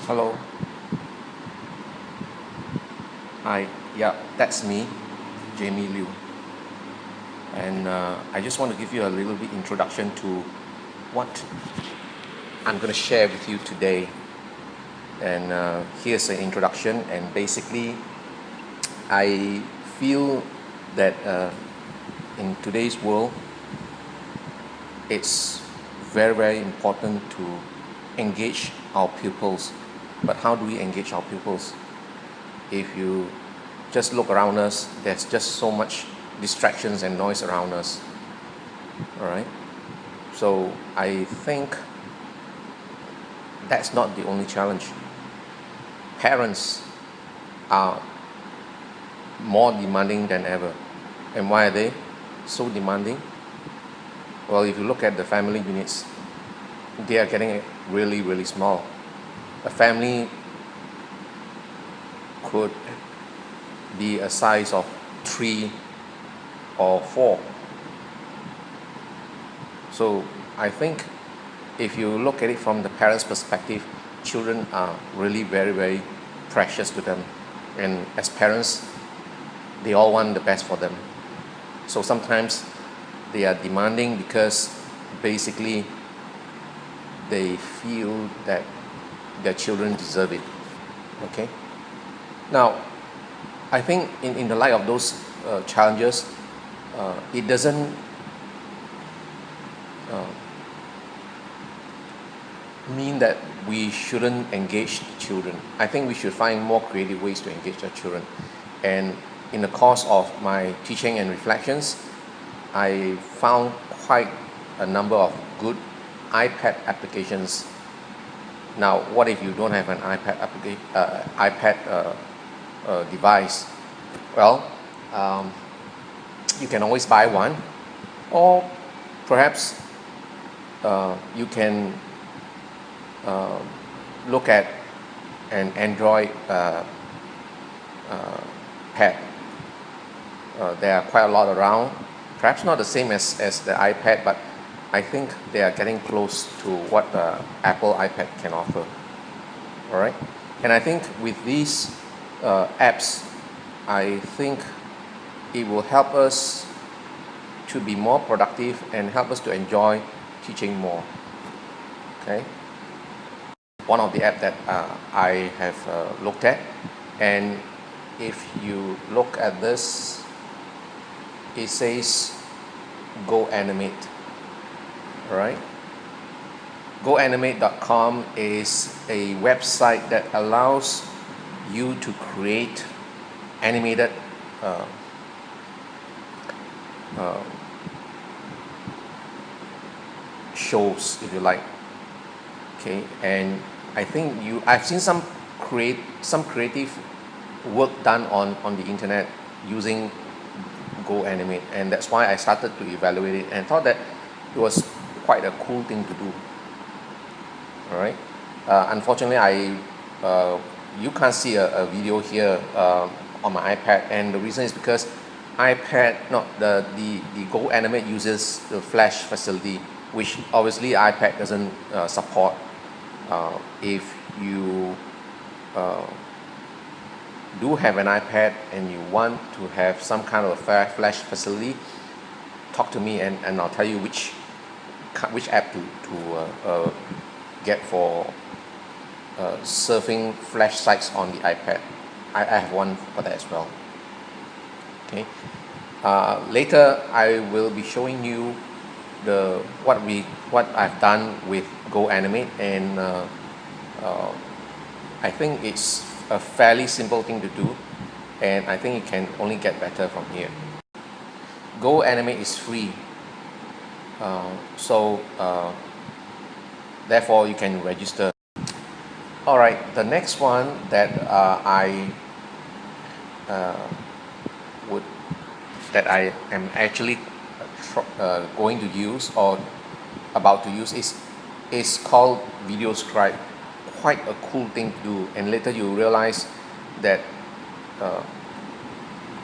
Hello. Hi. Yeah, that's me, Jamie Liu. And I just want to give you a little bit introduction to what I'm going to share with you today. And here's an introduction. And basically, I feel that in today's world, it's very, very important to engage our pupils. But how do we engage our pupils? If you just look around us, there's just so much distractions and noise around us. All right. So I think that's not the only challenge. Parents are more demanding than ever. And why are they so demanding? Well, if you look at the family units, they are getting really, really small. A family could be a size of 3 or 4. So I think if you look at it from the parents' perspective, children are really very, very precious to them. And as parents, they all want the best for them. So sometimes they are demanding because basically they feel that their children deserve it. Okay? Now, I think in the light of those challenges, it doesn't mean that we shouldn't engage the children. I think we should find more creative ways to engage our children. And in the course of my teaching and reflections, I found quite a number of good iPad applications. Now, what if you don't have an iPad device? Well, you can always buy one, or perhaps you can look at an Android pad. There are quite a lot around. Perhaps not the same as the iPad, but I think they are getting close to what the Apple iPad can offer. All right, and I think with these apps, I think it will help us to be more productive and help us to enjoy teaching more. Okay, one of the apps that I have looked at, and if you look at this, it says Go Animate. All right, GoAnimate.com is a website that allows you to create animated shows, if you like. Okay, and I think I've seen some creative work done on the internet using Go Animate, and that's why I started to evaluate it and thought that it was quite a cool thing to do. All right. Unfortunately, you can't see a video here on my iPad, and the reason is because the Go Animate uses the Flash facility, which obviously iPad doesn't support. If you do have an iPad and you want to have some kind of a Flash facility, talk to me and I'll tell you which app to get for surfing Flash sites on the iPad. I have one for that as well. Okay. Later I will be showing you what I've done with Go Animate, and I think it's a fairly simple thing to do, and I think it can only get better from here. Go Animate is free, so therefore you can register. All right, the next one that I am actually going to use or about to use is called VideoScribe. Quite a cool thing to do, and later you realize that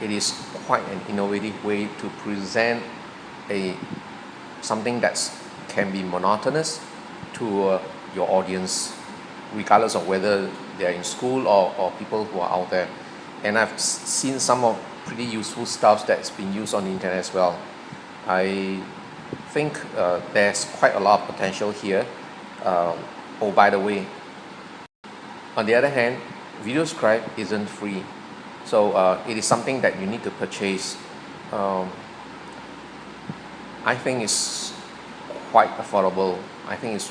it is quite an innovative way to present something that can be monotonous to your audience. regardless of whether they're in school or people who are out there. And I've seen some of pretty useful stuff that's been used on the internet as well. I think there's quite a lot of potential here. Oh, by the way, on the other hand, VideoScribe isn't free, so it is something that you need to purchase. I think it's quite affordable. I think it's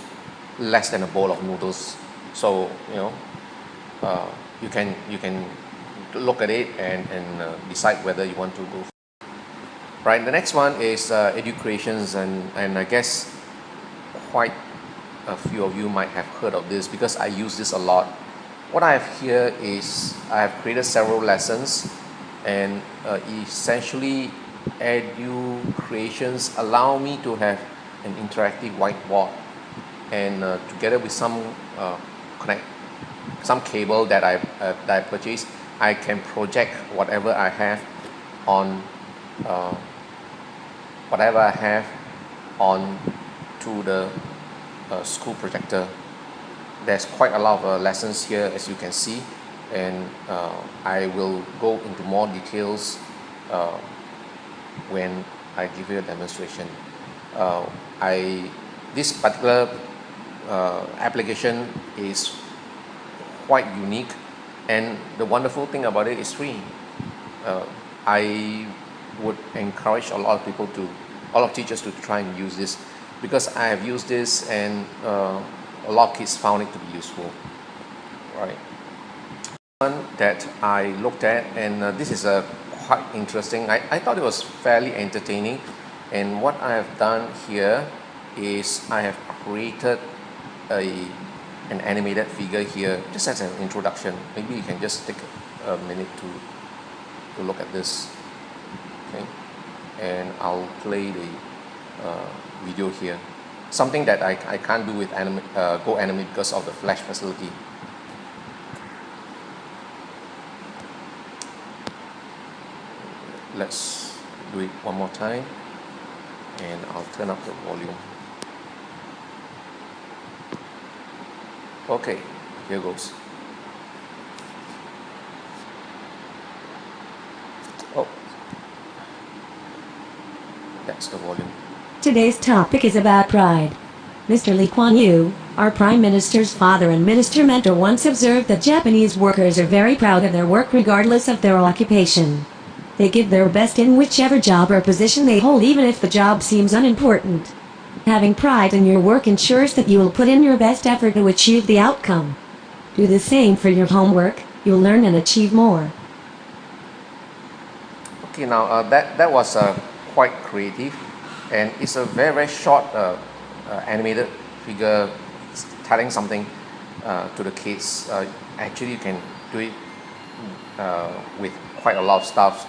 less than a bowl of noodles. So you can look at it and decide whether you want to go. Right. The next one is Educreations, and I guess quite a few of you might have heard of this because I use this a lot. What I have here is I have created several lessons, and essentially Educreations allow me to have an interactive whiteboard, and together with some cable that I purchased, I can project whatever I have on to the school projector. There's quite a lot of lessons here, as you can see, and I will go into more details when I give you a demonstration. This particular application is quite unique, and the wonderful thing about it is free. I would encourage a lot of teachers to try and use this, because I have used this and a lot of kids found it to be useful. Right. One that I looked at, and this is quite interesting. I thought it was fairly entertaining, and what I have done here is I have created an animated figure here just as an introduction. Maybe you can just take a minute to look at this. Okay, and I'll play the video here. Something that I can't do with GoAnimate because of the Flash facility. Let's do it one more time, and I'll turn up the volume. Okay, here goes. Oh, that's the volume. Today's topic is about pride. Mr. Lee Kuan Yew, our Prime Minister's father and minister mentor, once observed that Japanese workers are very proud of their work regardless of their occupation. They give their best in whichever job or position they hold, even if the job seems unimportant. Having pride in your work ensures that you will put in your best effort to achieve the outcome. Do the same for your homework, you'll learn and achieve more. Okay, now that was quite creative, and it's a very, very short animated figure telling something to the kids. Actually, you can do it with quite a lot of stuff,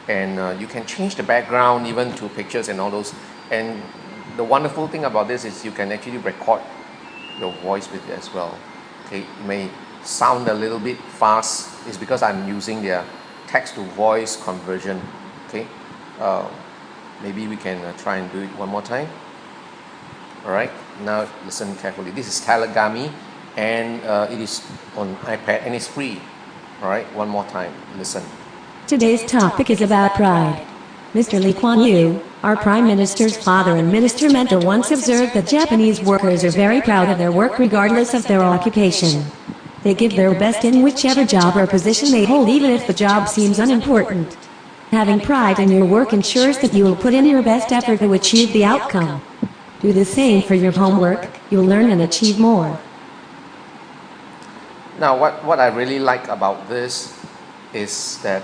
and you can change the background even to pictures and all those. And the wonderful thing about this is you can actually record your voice with it as well. Okay, it may sound a little bit fast. It's because I'm using their text to voice conversion. Okay, maybe we can try and do it one more time. Alright, now listen carefully. This is Telegami, and it is on iPad and it's free. Alright, one more time, listen. Today's topic is about pride. Mr. Lee Kuan Yew, our Prime Minister's father and minister mentor, once observed that Japanese workers are very proud of their work regardless of their occupation. They give their best in whichever job or position they hold, even if the job seems unimportant. Having pride in your work ensures that you will put in your best effort to achieve the outcome. Do the same for your homework, you'll learn and achieve more. Now, what I really like about this is that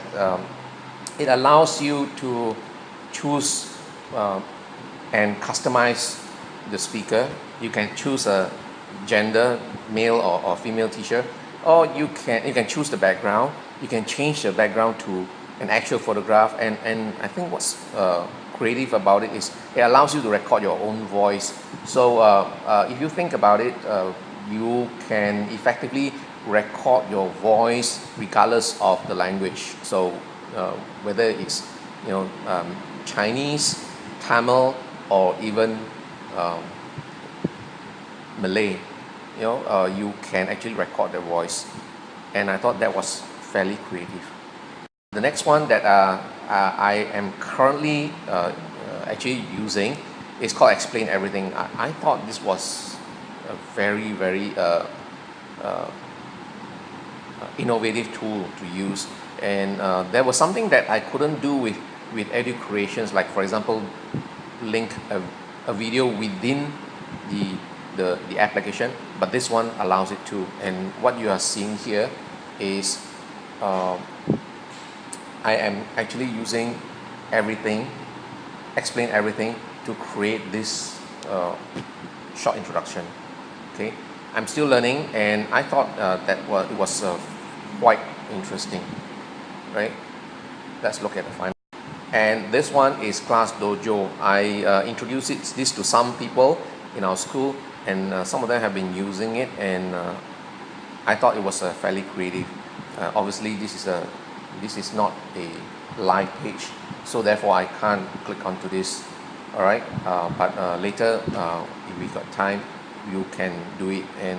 it allows you to choose and customize the speaker. You can choose a gender, male or female teacher, or you can choose the background. You can change the background to an actual photograph, and I think what's creative about it is it allows you to record your own voice. So if you think about it, you can effectively record your voice regardless of the language. So whether it's Chinese, Tamil, or even Malay, you can actually record their voice, and I thought that was fairly creative. The next one that I am currently actually using is called Explain Everything. I thought this was a very innovative tool to use, and there was something that I couldn't do with Edu Creations, like for example link a video within the application, but this one allows it to. And what you are seeing here is I am actually using everything, Explain Everything, to create this short introduction. Okay, I'm still learning, and I thought that it was quite interesting, right? Let's look at the final. And this one is Class Dojo. I introduced this to some people in our school, and some of them have been using it, and I thought it was fairly creative. Obviously, this is not a live page, so therefore I can't click onto this. All right, but later, if we got time, you can do it, and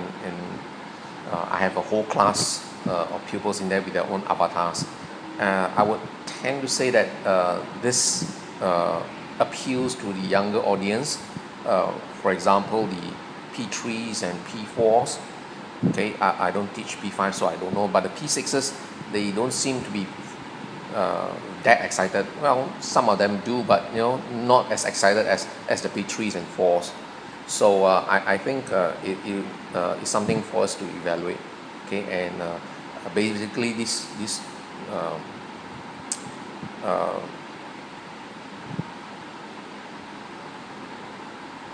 I have a whole class of pupils in there with their own avatars. I would tend to say that this appeals to the younger audience. For example, the P3s and P4s. Okay, I don't teach P5, so I don't know, but the P6s, they don't seem to be that excited. Well, some of them do, but not as excited as the P3s and 4s. So I think it is something for us to evaluate. Okay, and basically this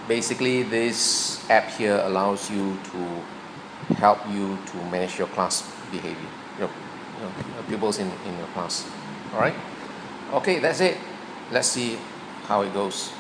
basically this app here allows you to help you to manage your class behavior, pupils in your class. All right, okay, that's it. Let's see how it goes.